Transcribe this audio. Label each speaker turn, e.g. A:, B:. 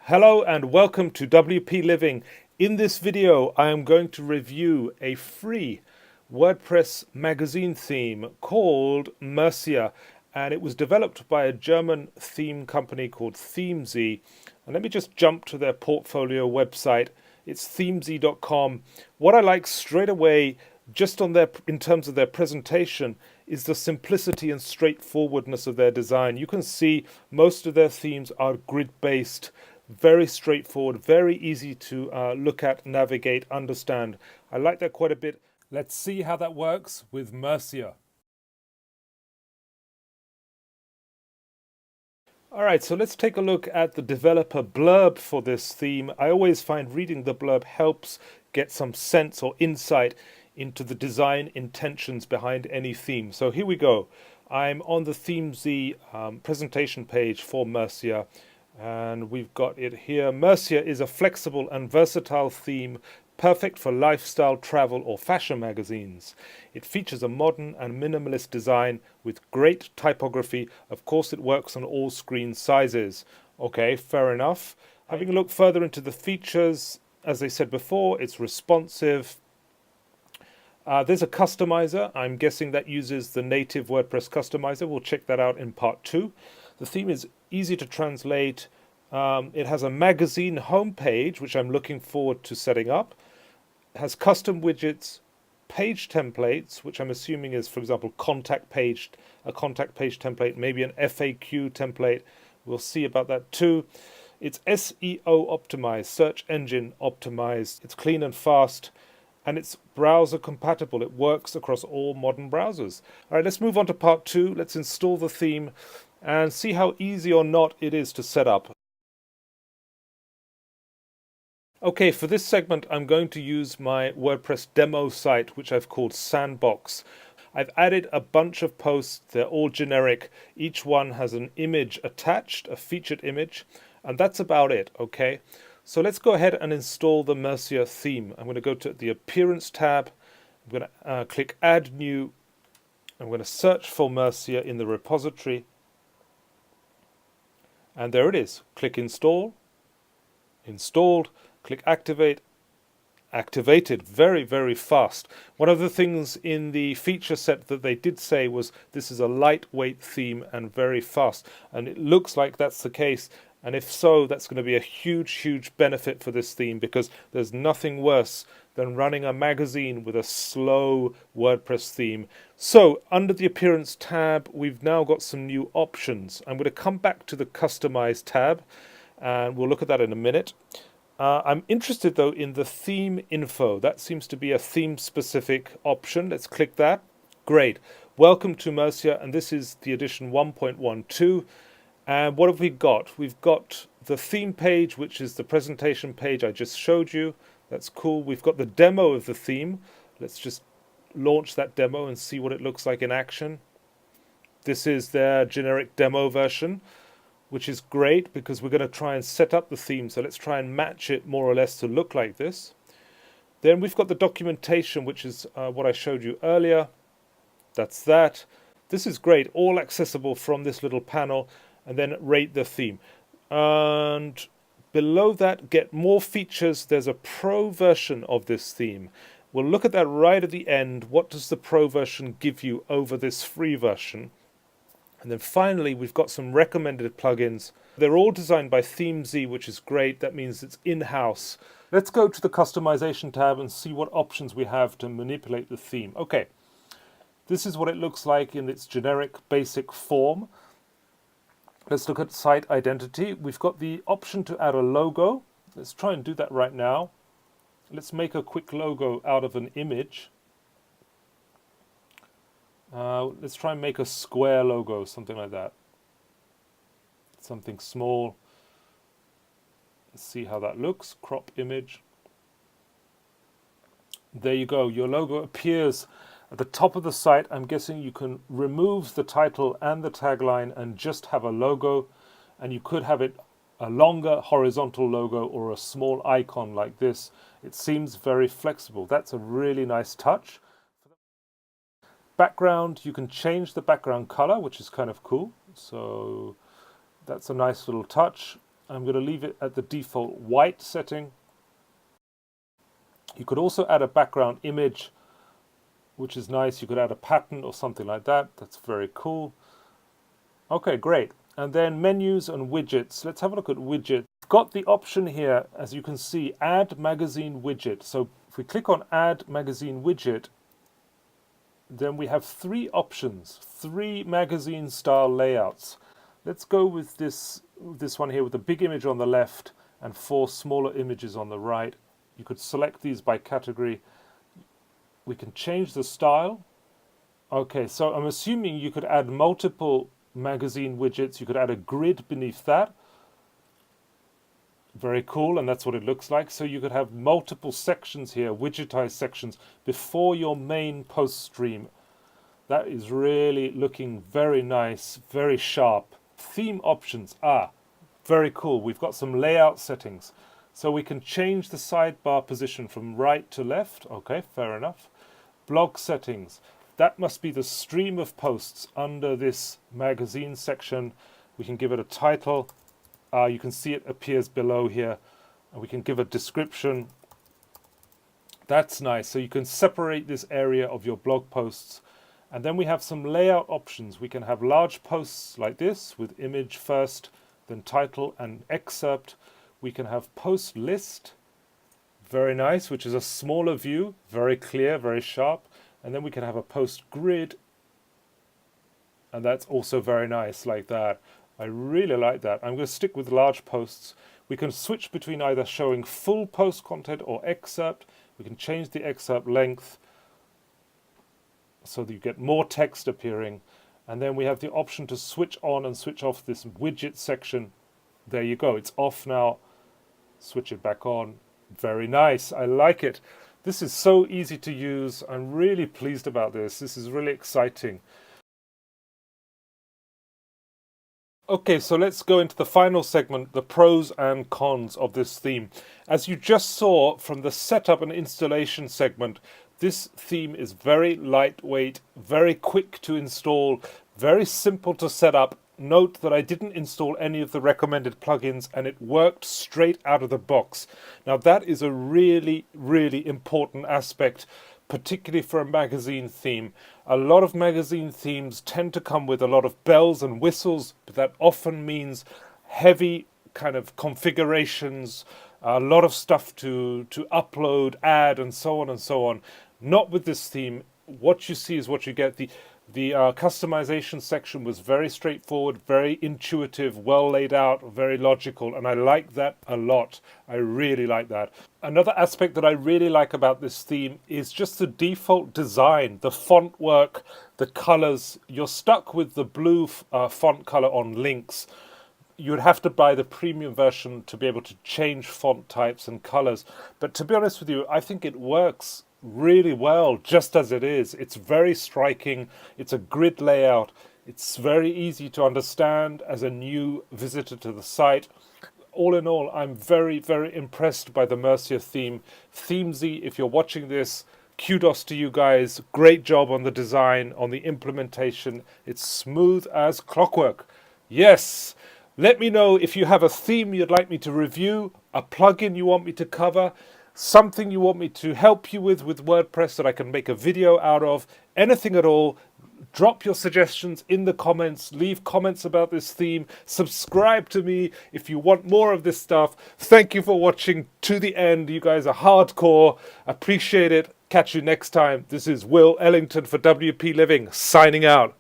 A: Hello and welcome to WP Living. In this video, I am going to review a free WordPress magazine theme called Mercia, and it was developed by a German theme company called Themesy. And let me just jump to their portfolio website. It's themesy.com. What I like straight away, just on their in terms of their presentation, is the simplicity and straightforwardness of their design. You can see most of their themes are grid-based, very straightforward, very easy to look at, navigate, understand. I like that quite a bit. Let's see how that works with Mercia. All right, so let's take a look at the developer blurb for this theme. I always find reading the blurb helps get some sense or insight into the design intentions behind any theme. So here we go. I'm on the Themesy presentation page for Mercia, and we've got it here. Mercia is a flexible and versatile theme perfect for lifestyle, travel, or fashion magazines. It features a modern and minimalist design with great typography. Of course, it works on all screen sizes. Okay, fair enough. Having a look further into the features, as I said before, it's responsive. There's a customizer. I'm guessing that uses the native WordPress customizer. We'll check that out in part 2. The theme is easy to translate. It has a magazine homepage, which I'm looking forward to setting up. It has custom widgets, page templates, which I'm assuming is, for example, a contact page template, maybe an FAQ template. We'll see about that too. It's SEO optimized, search engine optimized. It's clean and fast, and it's browser compatible. It works across all modern browsers. All right, let's move on to part 2. Let's install the theme and see how easy or not it is to set up. Okay, for this segment, I'm going to use my WordPress demo site, which I've called Sandbox. I've added a bunch of posts. They're all generic. Each one has an image attached, a featured image, and that's about it, okay? So let's go ahead and install the Mercia theme. I'm going to go to the Appearance tab. I'm going to click Add New. I'm going to search for Mercia in the repository. And there it is. Click Install. Installed. Click Activate. Activated. Very, very fast. One of the things in the feature set that they did say was this is a lightweight theme and very fast. And it looks like that's the case. And if so, that's going to be a huge, huge benefit for this theme, because there's nothing worse than running a magazine with a slow WordPress theme. So under the Appearance tab, we've now got some new options. I'm going to come back to the Customize tab, and we'll look at that in a minute. I'm interested, though, in the theme info. That seems to be a theme-specific option. Let's click that. Great. Welcome to Mercia, and this is the edition 1.12. And what have we got? We've got the theme page, which is the presentation page I just showed you. That's cool. We've got the demo of the theme. Let's just launch that demo and see what it looks like in action. This is their generic demo version, which is great because we're going to try and set up the theme. So let's try and match it more or less to look like this. Then we've got the documentation, which is what I showed you earlier. That's that. This is great. All accessible from this little panel. And then rate the theme. And below that, get more features. There's a pro version of this theme. We'll look at that right at the end. What does the pro version give you over this free version? And then finally, we've got some recommended plugins. They're all designed by Themesy, which is great. That means it's in-house. Let's go to the customization tab and see what options we have to manipulate the theme. Okay, this is what it looks like in its generic basic form. Let's look at site identity. We've got the option to add a logo. Let's try and do that right now. Let's make a quick logo out of an image. Let's try and make a square logo, something like that. Something small. Let's see how that looks. Crop image. There you go. Your logo appears at the top of the site. I'm guessing you can remove the title and the tagline and just have a logo, and you could have it a longer horizontal logo or a small icon like this. It seems very flexible. That's a really nice touch. Background, you can change the background color, which is kind of cool. So that's a nice little touch. I'm going to leave it at the default white setting. You could also add a background image, which is nice. You could add a pattern or something like that. That's very cool. Okay, great. And then menus and widgets. Let's have a look at widgets. I've got the option here, as you can see, add magazine widget. So if we click on add magazine widget, then we have three options, three magazine style layouts. Let's go with this one here with the big image on the left and four smaller images on the right. You could select these by category. We can change the style. Okay, so I'm assuming you could add multiple magazine widgets. You could add a grid beneath that. Very cool, and that's what it looks like. So you could have multiple sections here, widgetized sections, before your main post stream. That is really looking very nice, very sharp. Theme options, very cool. We've got some layout settings. So we can change the sidebar position from right to left. Okay, fair enough. Blog settings. That must be the stream of posts under this magazine section. We can give it a title. You can see it appears below here. And we can give a description. That's nice. So you can separate this area of your blog posts. And then we have some layout options. We can have large posts like this with image first, then title and excerpt. We can have post list. Very nice, which is a smaller view. Very clear, very sharp. And then we can have a post grid. And that's also very nice like that. I really like that. I'm going to stick with large posts. We can switch between either showing full post content or excerpt. We can change the excerpt length so that you get more text appearing. And then we have the option to switch on and switch off this widget section. There you go. It's off now. Switch it back on. Very nice. I like it. This is so easy to use. I'm really pleased about this. This is really exciting. Okay, so let's go into the final segment, the pros and cons of this theme. As you just saw from the setup and installation segment, this theme is very lightweight, very quick to install, very simple to set up. Note that I didn't install any of the recommended plugins and it worked straight out of the box. Now that is a really, really important aspect, particularly for a magazine theme. A lot of magazine themes tend to come with a lot of bells and whistles, but that often means heavy kind of configurations, a lot of stuff to upload, add, and so on and so on. Not with this theme. What you see is what you get. The customization section was very straightforward, very intuitive, well laid out, very logical, and I like that a lot. I really like that. Another aspect that I really like about this theme is just the default design, the font work, the colors. You're stuck with the blue font color on links. You would have to buy the premium version to be able to change font types and colors. But to be honest with you, I think it works really well just as it is. It's very striking. It's a grid layout. It's very easy to understand as a new visitor to the site. All in all, I'm very, very impressed by the Mercia theme. Themesy, if you're watching this, kudos to you guys. Great job on the design, on the implementation. It's smooth as clockwork. Yes. Let me know if you have a theme you'd like me to review, a plugin you want me to cover, something you want me to help you with WordPress that I can make a video out of, anything at all. Drop your suggestions in the comments, leave comments about this theme, subscribe to me if you want more of this stuff. Thank you for watching to the end. You guys are hardcore. Appreciate it. Catch you next time. This is Will Ellington for WP Living, signing out.